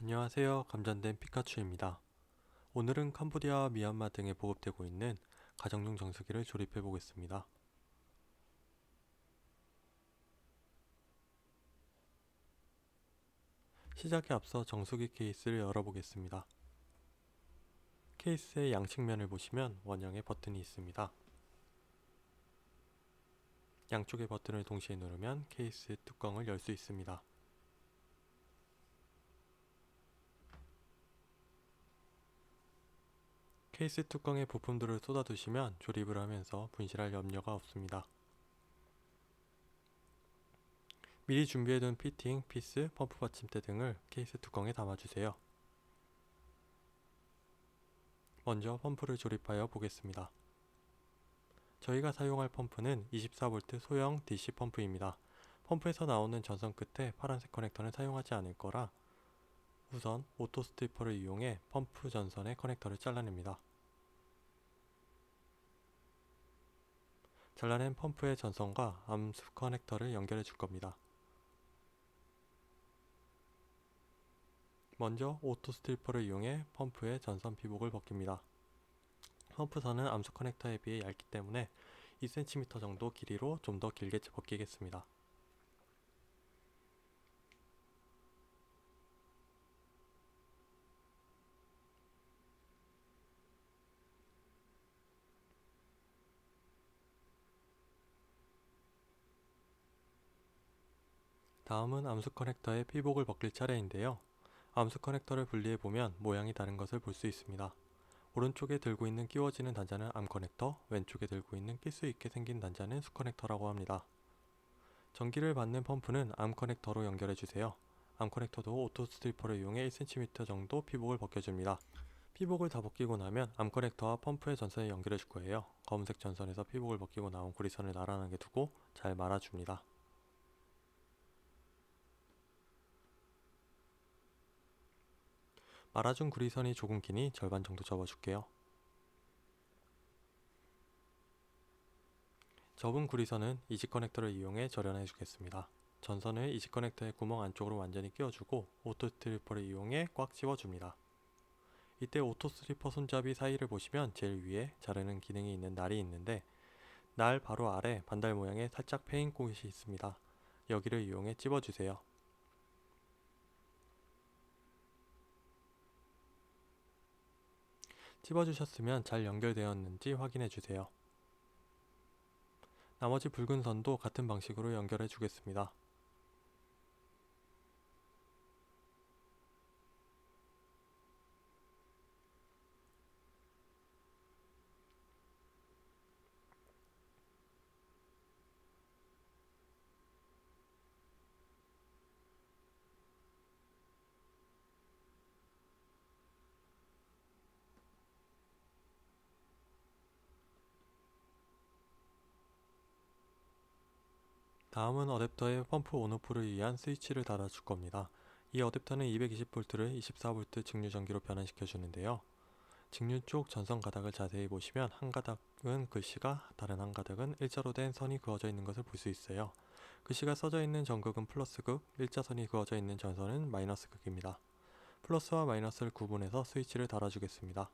안녕하세요. 감전된 피카츄입니다. 오늘은 캄보디아와 미얀마 등에 보급되고 있는 가정용 정수기를 조립해 보겠습니다. 시작에 앞서 정수기 케이스를 열어보겠습니다. 케이스의 양측면을 보시면 원형의 버튼이 있습니다. 양쪽의 버튼을 동시에 누르면 케이스 뚜껑을 열 수 있습니다. 케이스 뚜껑에 부품들을 쏟아두시면 조립을 하면서 분실할 염려가 없습니다. 미리 준비해둔 피팅, 피스, 펌프 받침대 등을 케이스 뚜껑에 담아주세요. 먼저 펌프를 조립하여 보겠습니다. 저희가 사용할 펌프는 24V 소형 DC 펌프입니다. 펌프에서 나오는 전선 끝에 파란색 커넥터는 사용하지 않을 거라 우선 오토 스트리퍼를 이용해 펌프 전선의 커넥터를 잘라냅니다. 잘라낸 펌프의 전선과 암수 커넥터를 연결해 줄 겁니다. 먼저 오토 스트리퍼를 이용해 펌프의 전선 피복을 벗깁니다. 펌프선은 암수 커넥터에 비해 얇기 때문에 2cm 정도 길이로 좀 더 길게 벗기겠습니다. 다음은 암수 커넥터의 피복을 벗길 차례인데요. 암수 커넥터를 분리해보면 모양이 다른 것을 볼 수 있습니다. 오른쪽에 들고 있는 끼워지는 단자는 암 커넥터, 왼쪽에 들고 있는 낄 수 있게 생긴 단자는 수 커넥터라고 합니다. 전기를 받는 펌프는 암 커넥터로 연결해주세요. 암 커넥터도 오토 스트리퍼를 이용해 1cm 정도 피복을 벗겨줍니다. 피복을 다 벗기고 나면 암 커넥터와 펌프의 전선에 연결해줄 거예요. 검은색 전선에서 피복을 벗기고 나온 구리선을 나란하게 두고 잘 말아줍니다. 말아준 구리선이 조금 기니 절반 정도 접어줄게요. 접은 구리선은 이지 커넥터를 이용해 절연해 주겠습니다. 전선을 이지 커넥터의 구멍 안쪽으로 완전히 끼워주고 오토 스트리퍼를 이용해 꽉 찝어줍니다. 이때 오토 스트리퍼 손잡이 사이를 보시면 제일 위에 자르는 기능이 있는 날이 있는데 날 바로 아래 반달 모양의 살짝 패인 곳이 있습니다. 여기를 이용해 찝어주세요. 찝어주셨으면 잘 연결되었는지 확인해주세요. 나머지 붉은 선도 같은 방식으로 연결해 주겠습니다. 다음은 어댑터에 펌프 온오프를 위한 스위치를 달아줄 겁니다. 이 어댑터는 220V를 24V 직류 전기로 변환시켜 주는데요. 직류 쪽 전선 가닥을 자세히 보시면 한 가닥은 글씨가, 다른 한 가닥은 일자로 된 선이 그어져 있는 것을 볼 수 있어요. 글씨가 써져 있는 전극은 플러스극, 일자선이 그어져 있는 전선은 마이너스극입니다. 플러스와 마이너스를 구분해서 스위치를 달아주겠습니다.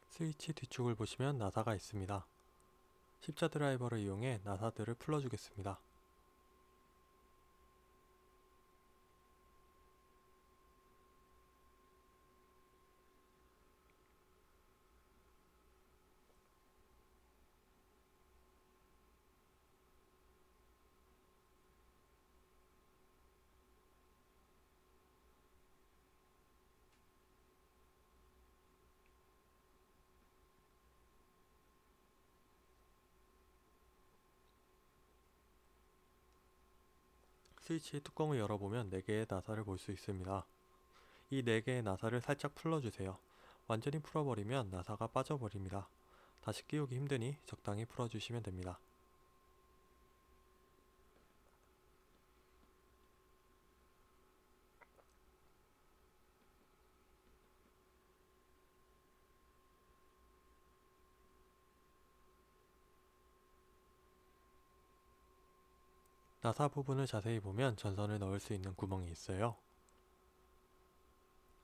스위치 뒤쪽을 보시면 나사가 있습니다. 십자 드라이버를 이용해 나사들을 풀어주겠습니다. 스위치의 뚜껑을 열어보면 4개의 나사를 볼 수 있습니다. 이 4개의 나사를 살짝 풀어주세요. 완전히 풀어버리면 나사가 빠져버립니다. 다시 끼우기 힘드니 적당히 풀어주시면 됩니다. 나사 부분을 자세히 보면 전선을 넣을 수 있는 구멍이 있어요.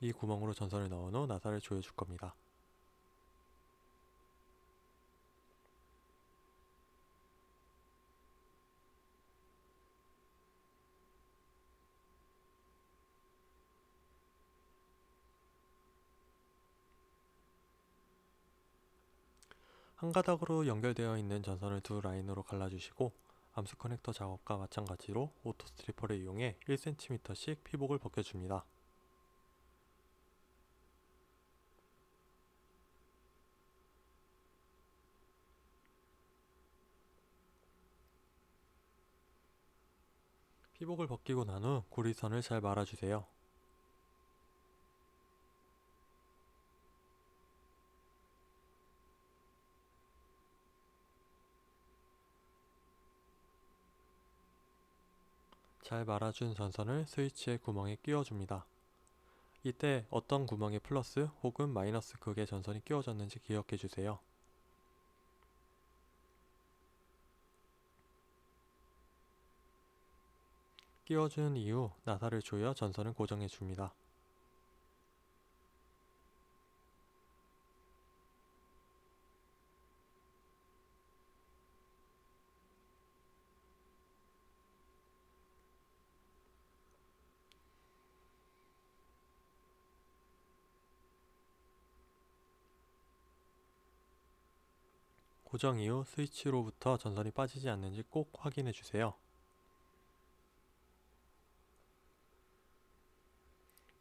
이 구멍으로 전선을 넣은 후 나사를 조여줄 겁니다. 한 가닥으로 연결되어 있는 전선을 두 라인으로 갈라주시고 암수 커넥터 작업과 마찬가지로 오토 스트리퍼를 이용해 1cm씩 피복을 벗겨줍니다. 피복을 벗기고 난 후 고리선을 잘 말아주세요. 잘 말아준 전선을 스위치의 구멍에 끼워줍니다. 이때 어떤 구멍에 플러스 혹은 마이너스 극의 전선이 끼워졌는지 기억해주세요. 끼워준 이후 나사를 조여 전선을 고정해줍니다. 고정 이후 스위치로부터 전선이 빠지지 않는지 꼭 확인해주세요.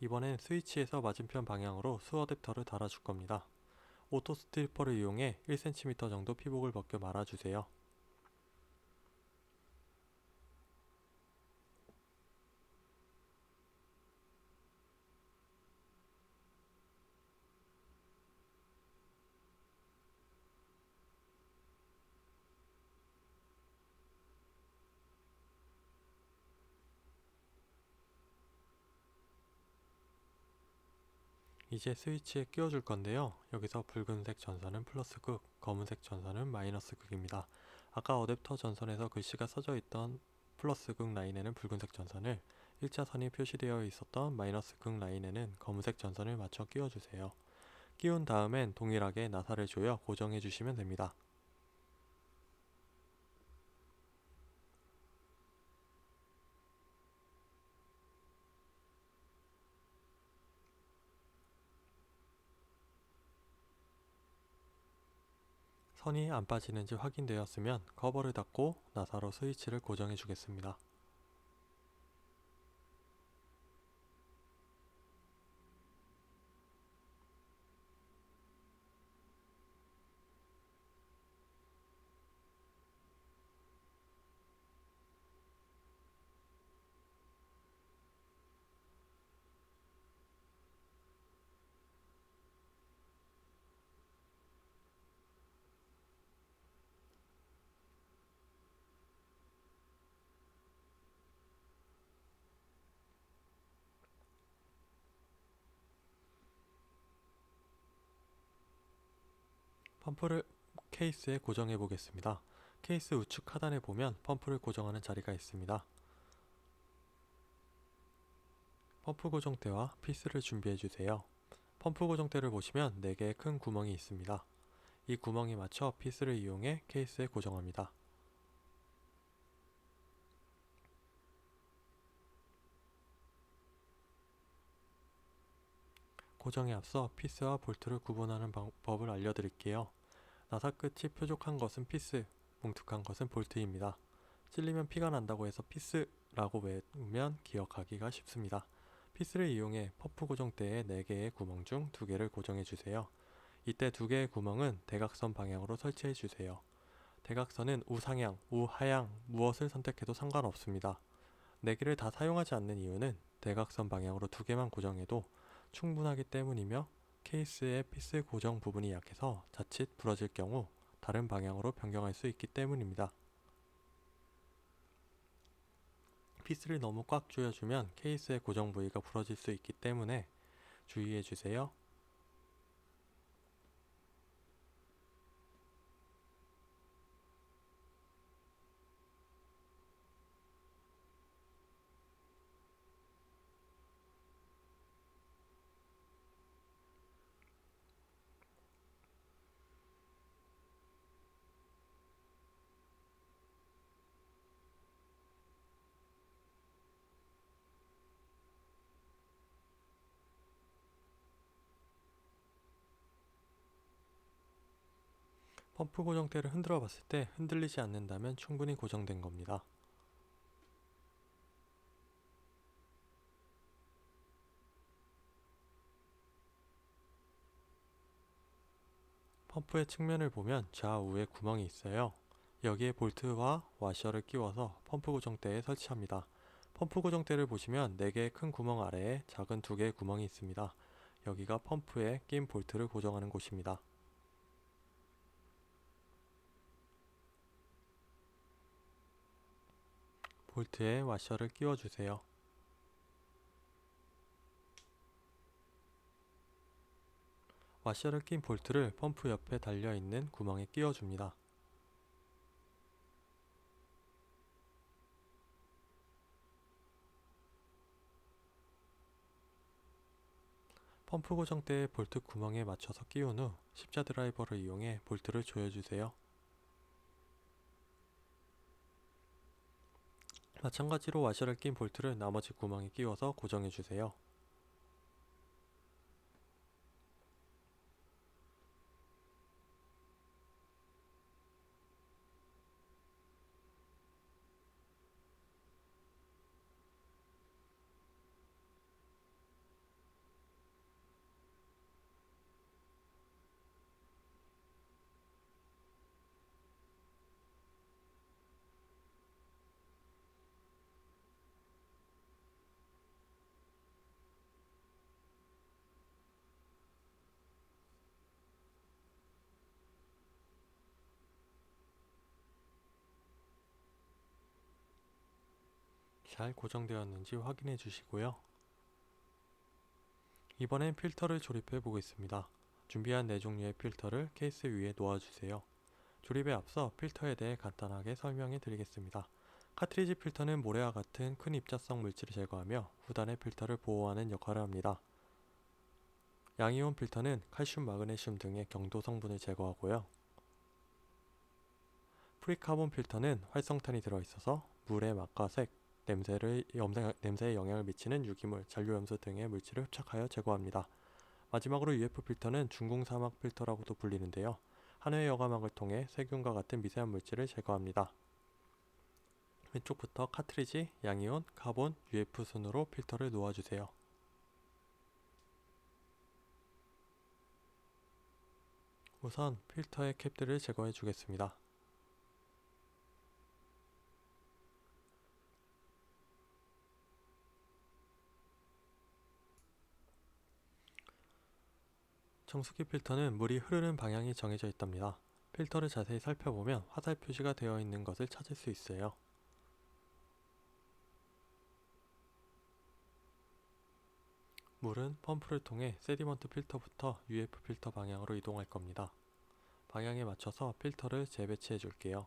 이번엔 스위치에서 맞은편 방향으로 수 어댑터를 달아줄 겁니다. 오토 스트리퍼를 이용해 1cm 정도 피복을 벗겨 말아주세요. 이제 스위치에 끼워줄 건데요. 여기서 붉은색 전선은 플러스 극, 검은색 전선은 마이너스 극입니다. 아까 어댑터 전선에서 글씨가 써져 있던 플러스 극 라인에는 붉은색 전선을, 일자선이 표시되어 있었던 마이너스 극 라인에는 검은색 전선을 맞춰 끼워주세요. 끼운 다음엔 동일하게 나사를 조여 고정해 주시면 됩니다. 선이 안 빠지는지 확인되었으면 커버를 닫고 나사로 스위치를 고정해 주겠습니다. 펌프를 케이스에 고정해 보겠습니다. 케이스 우측 하단에 보면 펌프를 고정하는 자리가 있습니다. 펌프 고정대와 피스를 준비해 주세요. 펌프 고정대를 보시면 4개의 큰 구멍이 있습니다. 이 구멍에 맞춰 피스를 이용해 케이스에 고정합니다. 고정에 앞서 피스와 볼트를 구분하는 방법을 알려드릴게요. 나사 끝이 뾰족한 것은 피스, 뭉툭한 것은 볼트입니다. 찔리면 피가 난다고 해서 피스라고 외우면 기억하기가 쉽습니다. 피스를 이용해 펌프 고정대에 4개의 구멍 중 2개를 고정해 주세요. 이때 2개의 구멍은 대각선 방향으로 설치해 주세요. 대각선은 우상향, 우하향 무엇을 선택해도 상관없습니다. 4개를 다 사용하지 않는 이유는 대각선 방향으로 2개만 고정해도 충분하기 때문이며 케이스의 피스 고정 부분이 약해서 자칫 부러질 경우 다른 방향으로 변경할 수 있기 때문입니다. 피스를 너무 꽉 조여주면 케이스의 고정 부위가 부러질 수 있기 때문에 주의해 주세요. 펌프 고정대를 흔들어 봤을 때 흔들리지 않는다면 충분히 고정된 겁니다. 펌프의 측면을 보면 좌우에 구멍이 있어요. 여기에 볼트와 와셔를 끼워서 펌프 고정대에 설치합니다. 펌프 고정대를 보시면 4개의 큰 구멍 아래에 작은 2개의 구멍이 있습니다. 여기가 펌프에 낀 볼트를 고정하는 곳입니다. 볼트에 와셔를 끼워주세요. 와셔를 낀 볼트를 펌프 옆에 달려있는 구멍에 끼워줍니다. 펌프 고정대의 볼트 구멍에 맞춰서 끼운 후 십자 드라이버를 이용해 볼트를 조여주세요. 마찬가지로 와셔를 낀 볼트를 나머지 구멍에 끼워서 고정해주세요. 잘 고정되었는지 확인해 주시고요. 이번엔 필터를 조립해 보겠습니다. 준비한 4종류의 필터를 케이스 위에 놓아주세요. 조립에 앞서 필터에 대해 간단하게 설명해 드리겠습니다. 카트리지 필터는 모래와 같은 큰 입자성 물질을 제거하며 후단의 필터를 보호하는 역할을 합니다. 양이온 필터는 칼슘, 마그네슘 등의 경도 성분을 제거하고요. 프리카본 필터는 활성탄이 들어있어서 물의 맛과 색, 냄새에 영향을 미치는 유기물, 잔류염소 등의 물질을 흡착하여 제거합니다. 마지막으로 UF 필터는 중궁사막 필터라고도 불리는데요. 한해의 여과막을 통해 세균과 같은 미세한 물질을 제거합니다. 왼쪽부터 카트리지, 양이온, 카본, UF 순으로 필터를 놓아주세요. 우선 필터의 캡들을 제거해 주겠습니다. 정수기 필터는 물이 흐르는 방향이 정해져 있답니다. 필터를 자세히 살펴보면 화살 표시가 되어 있는 것을 찾을 수 있어요. 물은 펌프를 통해 세디먼트 필터부터 UF 필터 방향으로 이동할 겁니다. 방향에 맞춰서 필터를 재배치해 줄게요.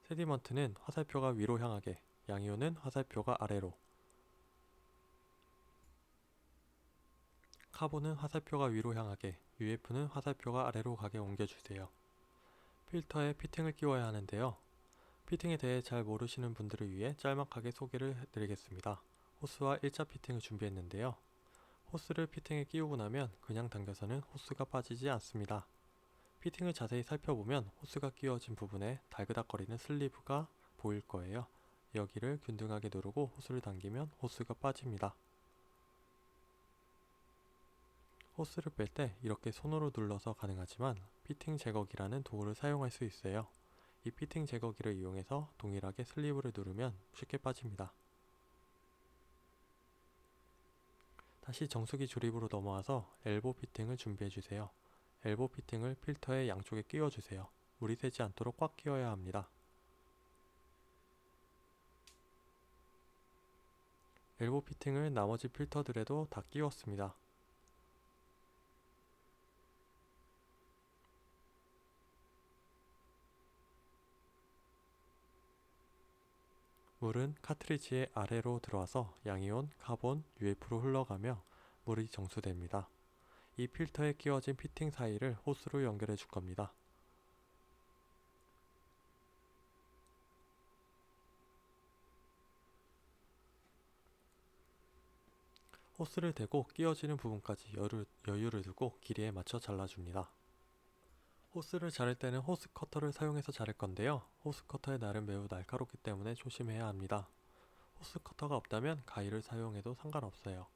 세디먼트는 화살표가 위로 향하게, 양이온은 화살표가 아래로, 카본은 화살표가 위로 향하게, UF는 화살표가 아래로 가게 옮겨주세요. 필터에 피팅을 끼워야 하는데요. 피팅에 대해 잘 모르시는 분들을 위해 짤막하게 소개를 해드리겠습니다. 호스와 일자 피팅을 준비했는데요. 호스를 피팅에 끼우고 나면 그냥 당겨서는 호스가 빠지지 않습니다. 피팅을 자세히 살펴보면 호스가 끼워진 부분에 달그닥거리는 슬리브가 보일 거예요. 여기를 균등하게 누르고 호스를 당기면 호스가 빠집니다. 호스를 뺄 때 이렇게 손으로 눌러서 가능하지만 피팅 제거기라는 도구를 사용할 수 있어요. 이 피팅 제거기를 이용해서 동일하게 슬리브를 누르면 쉽게 빠집니다. 다시 정수기 조립으로 넘어와서 엘보 피팅을 준비해주세요. 엘보 피팅을 필터의 양쪽에 끼워주세요. 물이 새지 않도록 꽉 끼워야 합니다. 엘보 피팅을 나머지 필터들에도 다 끼웠습니다. 물은 카트리지의 아래로 들어와서 양이온, 카본, UF로 흘러가며 물이 정수됩니다. 이 필터에 끼워진 피팅 사이를 호스로 연결해 줄 겁니다. 호스를 대고 끼워지는 부분까지 여유를 두고 길이에 맞춰 잘라줍니다. 호스를 자를 때는 호스 커터를 사용해서 자를 건데요. 호스 커터의 날은 매우 날카롭기 때문에 조심해야 합니다. 호스 커터가 없다면 가위를 사용해도 상관없어요.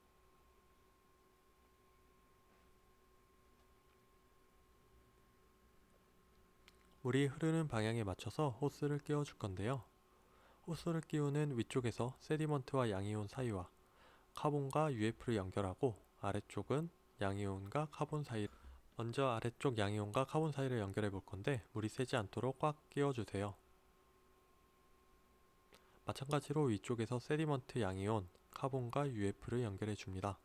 물이 흐르는 방향에 맞춰서 호스를 끼워 줄 건데요. 호스를 끼우는 위쪽에서 세디먼트와 양이온 사이와 카본과 UF를 연결하고 아래쪽은 양이온과 카본 사이. 먼저 아래쪽 양이온과 카본 사이를 연결해 볼 건데 물이 새지 않도록 꽉 끼워 주세요. 마찬가지로 위쪽에서 세디먼트 양이온, 카본과 UF를 연결해 줍니다.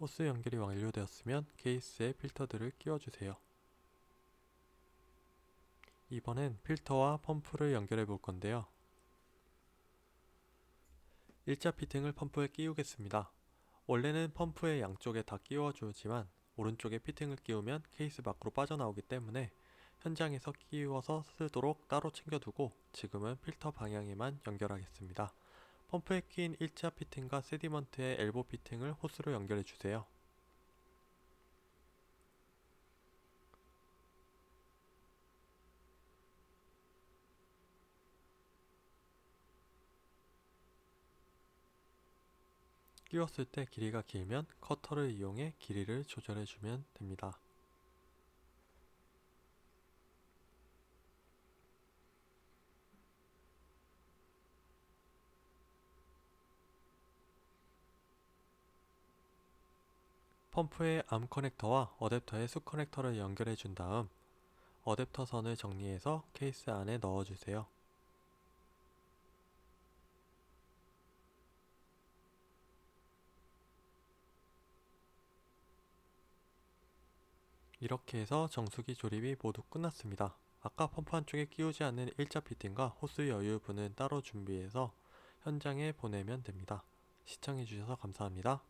호스 연결이 완료되었으면 케이스에 필터들을 끼워주세요. 이번엔 필터와 펌프를 연결해 볼 건데요. 1자 피팅을 펌프에 끼우겠습니다. 원래는 펌프의 양쪽에 다 끼워주지만 오른쪽에 피팅을 끼우면 케이스 밖으로 빠져나오기 때문에 현장에서 끼워서 쓰도록 따로 챙겨두고 지금은 필터 방향에만 연결하겠습니다. 펌프에 끼인 1자 피팅과 세디먼트의 엘보 피팅을 호스로 연결해 주세요. 끼웠을 때 길이가 길면 커터를 이용해 길이를 조절해 주면 됩니다. 펌프의 암 커넥터와 어댑터의 수 커넥터를 연결해 준 다음 어댑터 선을 정리해서 케이스 안에 넣어 주세요. 이렇게 해서 정수기 조립이 모두 끝났습니다. 아까 펌프 한쪽에 끼우지 않는 일자 피팅과 호스 여유분은 따로 준비해서 현장에 보내면 됩니다. 시청해주셔서 감사합니다.